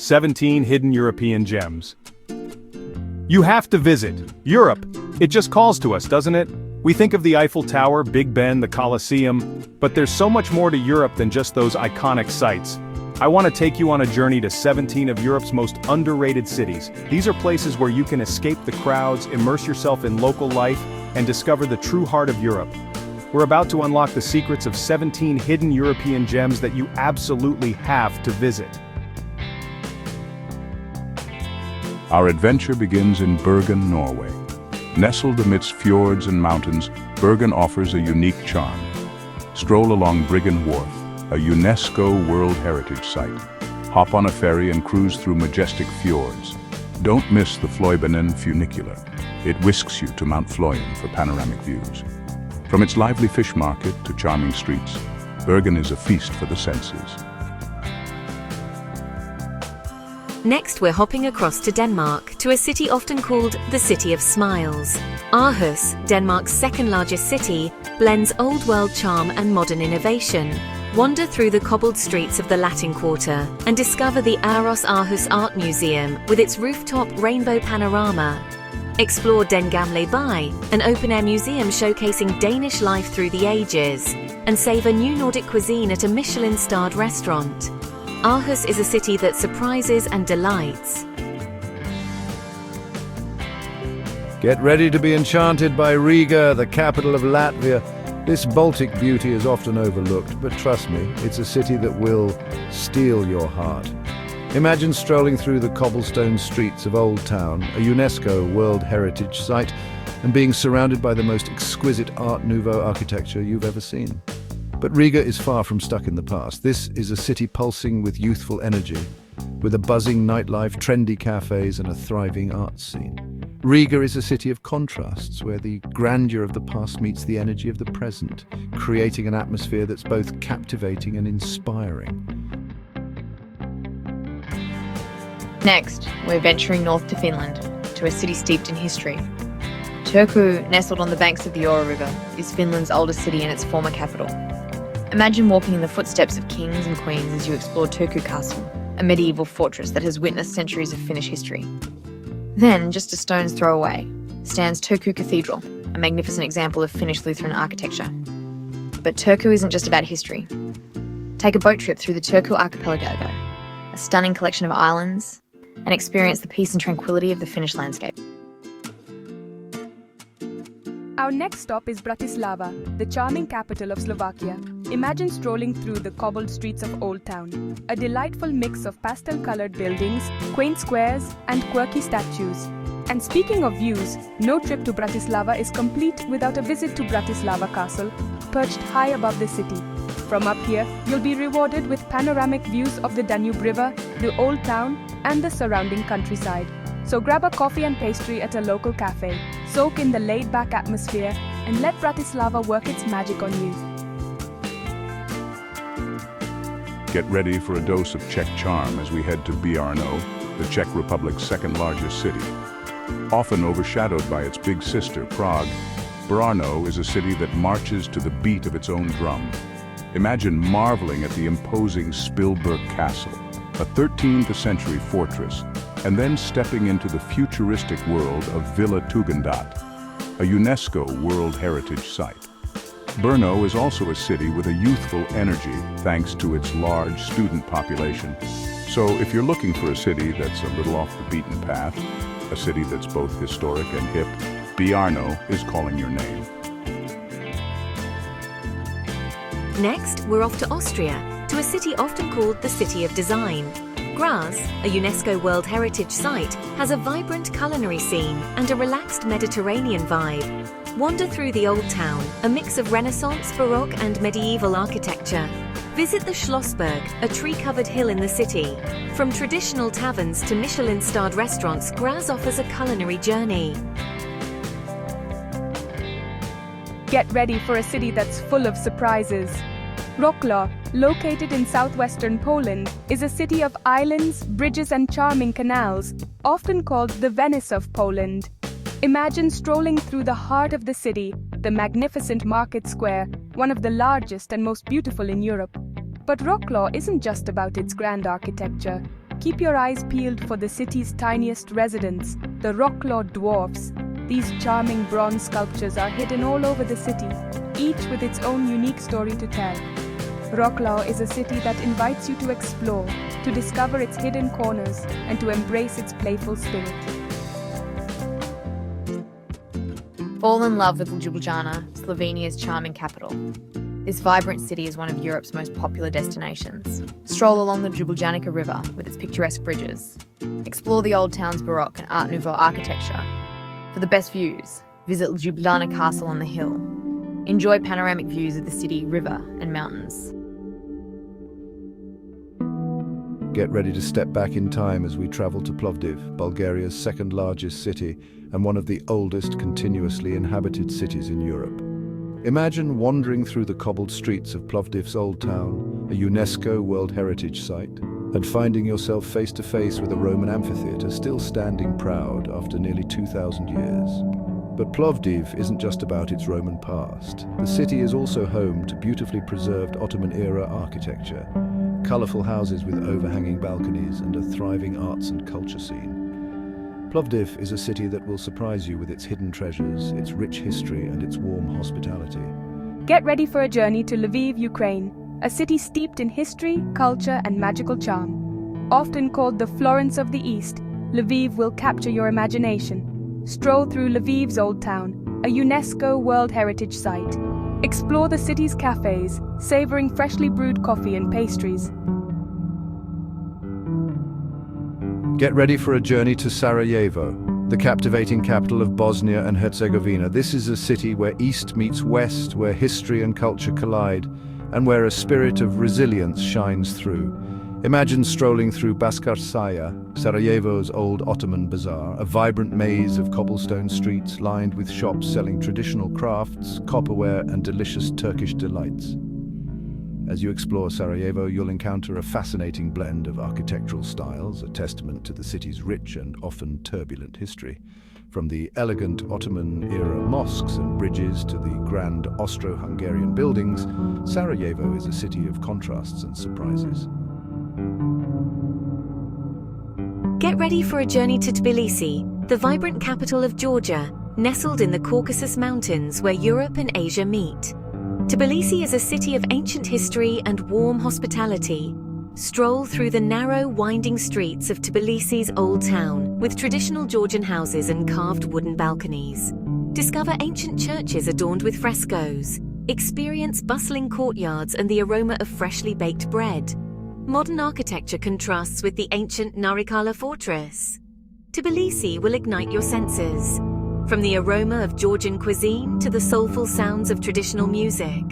17 Hidden European Gems. You have to visit Europe. It just calls to us, doesn't it? We think of the Eiffel Tower, Big Ben, the Colosseum, but there's so much more to Europe than just those iconic sites. I want to take you on a journey to 17 of Europe's most underrated cities. These are places where you can escape the crowds, immerse yourself in local life, and discover the true heart of Europe. We're about to unlock the secrets of 17 hidden European gems that you absolutely have to visit. Our adventure begins in Bergen, Norway. Nestled amidst fjords and mountains, Bergen offers a unique charm. Stroll along Bryggen Wharf, a UNESCO World Heritage Site. Hop on a ferry and cruise through majestic fjords. Don't miss the Pleven funicular. It whisks you to Mount Fløyen for panoramic views. From its lively fish market to charming streets, Bergen is a feast for the senses. Next, we're hopping across to Denmark, to a city often called the City of Smiles. Aarhus, Denmark's second-largest city, blends old-world charm and modern innovation. Wander through the cobbled streets of the Latin Quarter and discover the Aarhus Art Museum with its rooftop rainbow panorama. Explore Den Gamle By, an open-air museum showcasing Danish life through the ages, and savor new Nordic cuisine at a Michelin-starred restaurant. Aarhus is a city that surprises and delights. Get ready to be enchanted by Riga, the capital of Latvia. This Baltic beauty is often overlooked, but trust me, it's a city that will steal your heart. Imagine strolling through the cobblestone streets of Old Town, a UNESCO World Heritage Site, and being surrounded by the most exquisite Art Nouveau architecture you've ever seen. But Riga is far from stuck in the past. This is a city pulsing with youthful energy, with a buzzing nightlife, trendy cafes, and a thriving arts scene. Riga is a city of contrasts, where the grandeur of the past meets the energy of the present, creating an atmosphere that's both captivating and inspiring. Next, we're venturing north to Finland, to a city steeped in history. Turku, nestled on the banks of the Ora River, is Finland's oldest city and its former capital. Imagine walking in the footsteps of kings and queens as you explore Turku Castle, a medieval fortress that has witnessed centuries of Finnish history. Then, just a stone's throw away, stands Turku Cathedral, a magnificent example of Finnish Lutheran architecture. But Turku isn't just about history. Take a boat trip through the Turku archipelago, a stunning collection of islands, and experience the peace and tranquility of the Finnish landscape. Our next stop is Bratislava, the charming capital of Slovakia. Imagine strolling through the cobbled streets of Old Town, a delightful mix of pastel-colored buildings, quaint squares, and quirky statues. And speaking of views, no trip to Bratislava is complete without a visit to Bratislava Castle, perched high above the city. From up here, you'll be rewarded with panoramic views of the Danube River, the Old Town, and the surrounding countryside. So grab a coffee and pastry at a local cafe, soak in the laid-back atmosphere, and let Bratislava work its magic on you. Get ready for a dose of Czech charm as we head to Brno, the Czech Republic's second-largest city. Often overshadowed by its big sister, Prague, Brno is a city that marches to the beat of its own drum. Imagine marveling at the imposing Spilberg Castle, a 13th century fortress, and then stepping into the futuristic world of Villa Tugendhat, a UNESCO World Heritage Site. Brno is also a city with a youthful energy thanks to its large student population. So if you're looking for a city that's a little off the beaten path, a city that's both historic and hip, Brno is calling your name. Next, we're off to Austria, to a city often called the City of Design. Graz, a UNESCO World Heritage Site, has a vibrant culinary scene and a relaxed Mediterranean vibe. Wander through the Old Town, a mix of Renaissance, Baroque and medieval architecture. Visit the Schlossberg, a tree-covered hill in the city. From traditional taverns to Michelin-starred restaurants, Graz offers a culinary journey. Get ready for a city that's full of surprises. Wroclaw, located in southwestern Poland, is a city of islands, bridges and charming canals, often called the Venice of Poland. Imagine strolling through the heart of the city, the magnificent market square, one of the largest and most beautiful in Europe. But Wroclaw isn't just about its grand architecture. Keep your eyes peeled for the city's tiniest residents, the Wroclaw dwarfs. These charming bronze sculptures are hidden all over the city, each with its own unique story to tell. Wroclaw is a city that invites you to explore, to discover its hidden corners, and to embrace its playful spirit. Fall in love with Ljubljana, Slovenia's charming capital. This vibrant city is one of Europe's most popular destinations. Stroll along the Ljubljana River with its picturesque bridges. Explore the old town's Baroque and Art Nouveau architecture. For the best views, visit Ljubljana Castle on the hill. Enjoy panoramic views of the city, river, and mountains. Get ready to step back in time as we travel to Plovdiv, Bulgaria's second largest city and one of the oldest continuously inhabited cities in Europe. Imagine wandering through the cobbled streets of Plovdiv's Old Town, a UNESCO World Heritage Site, and finding yourself face to face with a Roman amphitheatre still standing proud after nearly 2,000 years. But Plovdiv isn't just about its Roman past. The city is also home to beautifully preserved Ottoman-era architecture, colourful houses with overhanging balconies, and a thriving arts and culture scene. Plovdiv is a city that will surprise you with its hidden treasures, its rich history, and its warm hospitality. Get ready for a journey to Lviv, Ukraine, a city steeped in history, culture, and magical charm. Often called the Florence of the East, Lviv will capture your imagination. Stroll through Lviv's Old Town, a UNESCO World Heritage Site. Explore the city's cafes, savoring freshly brewed coffee and pastries. Get ready for a journey to Sarajevo, the captivating capital of Bosnia and Herzegovina. This is a city where East meets West, where history and culture collide, and where a spirit of resilience shines through. Imagine strolling through Baskarsaja, Sarajevo's old Ottoman bazaar, a vibrant maze of cobblestone streets lined with shops selling traditional crafts, copperware, and delicious Turkish delights. As you explore Sarajevo, you'll encounter a fascinating blend of architectural styles, a testament to the city's rich and often turbulent history. From the elegant Ottoman-era mosques and bridges to the grand Austro-Hungarian buildings, Sarajevo is a city of contrasts and surprises. Get ready for a journey to Tbilisi, the vibrant capital of Georgia, nestled in the Caucasus Mountains where Europe and Asia meet. Tbilisi is a city of ancient history and warm hospitality. Stroll through the narrow, winding streets of Tbilisi's Old Town with traditional Georgian houses and carved wooden balconies. Discover ancient churches adorned with frescoes. Experience bustling courtyards and the aroma of freshly baked bread. Modern architecture contrasts with the ancient Narikala fortress. Tbilisi will ignite your senses, from the aroma of Georgian cuisine to the soulful sounds of traditional music.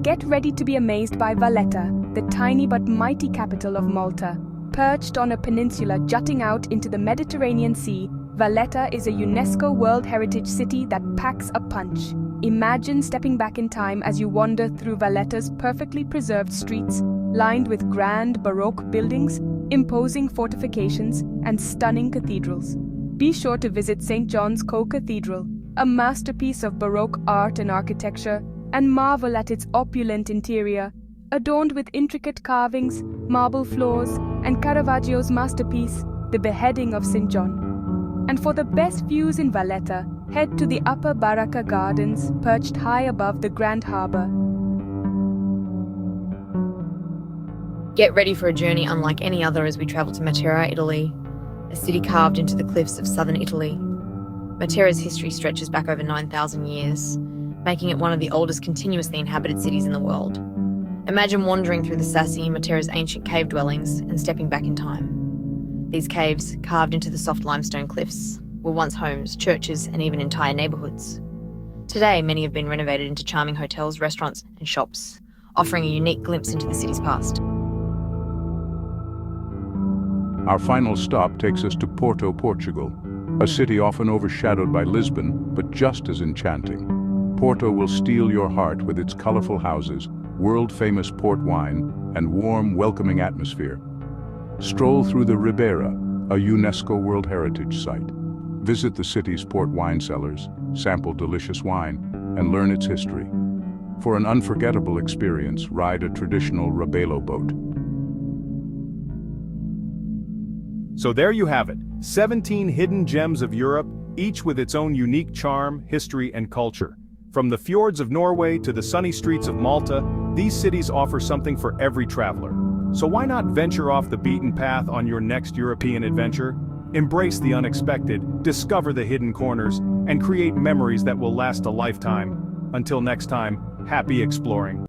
Get ready to be amazed by Valletta, the tiny but mighty capital of Malta. Perched on a peninsula jutting out into the Mediterranean Sea, Valletta is a UNESCO World Heritage City that packs a punch. Imagine stepping back in time as you wander through Valletta's perfectly preserved streets, lined with grand Baroque buildings, imposing fortifications, and stunning cathedrals. Be sure to visit St. John's Co-Cathedral, a masterpiece of Baroque art and architecture, and marvel at its opulent interior, adorned with intricate carvings, marble floors, and Caravaggio's masterpiece, The Beheading of St. John. And for the best views in Valletta, head to the Upper Baracca Gardens, perched high above the Grand Harbour. Get ready for a journey unlike any other as we travel to Matera, Italy, a city carved into the cliffs of southern Italy. Matera's history stretches back over 9,000 years, making it one of the oldest continuously inhabited cities in the world. Imagine wandering through the Sassi, Matera's ancient cave dwellings, and stepping back in time. These caves, carved into the soft limestone cliffs, were once homes, churches, and even entire neighbourhoods. Today, many have been renovated into charming hotels, restaurants, and shops, offering a unique glimpse into the city's past. Our final stop takes us to Porto, Portugal, a city often overshadowed by Lisbon, but just as enchanting. Porto will steal your heart with its colourful houses, world-famous port wine, and warm, welcoming atmosphere. Stroll through the Ribeira, a UNESCO World Heritage Site. Visit the city's port wine cellars, sample delicious wine, and learn its history. For an unforgettable experience, ride a traditional Rabelo boat. So there you have it, 17 hidden gems of Europe, each with its own unique charm, history, and culture. From the fjords of Norway to the sunny streets of Malta, these cities offer something for every traveler. So why not venture off the beaten path on your next European adventure? Embrace the unexpected, discover the hidden corners, and create memories that will last a lifetime. Until next time, happy exploring.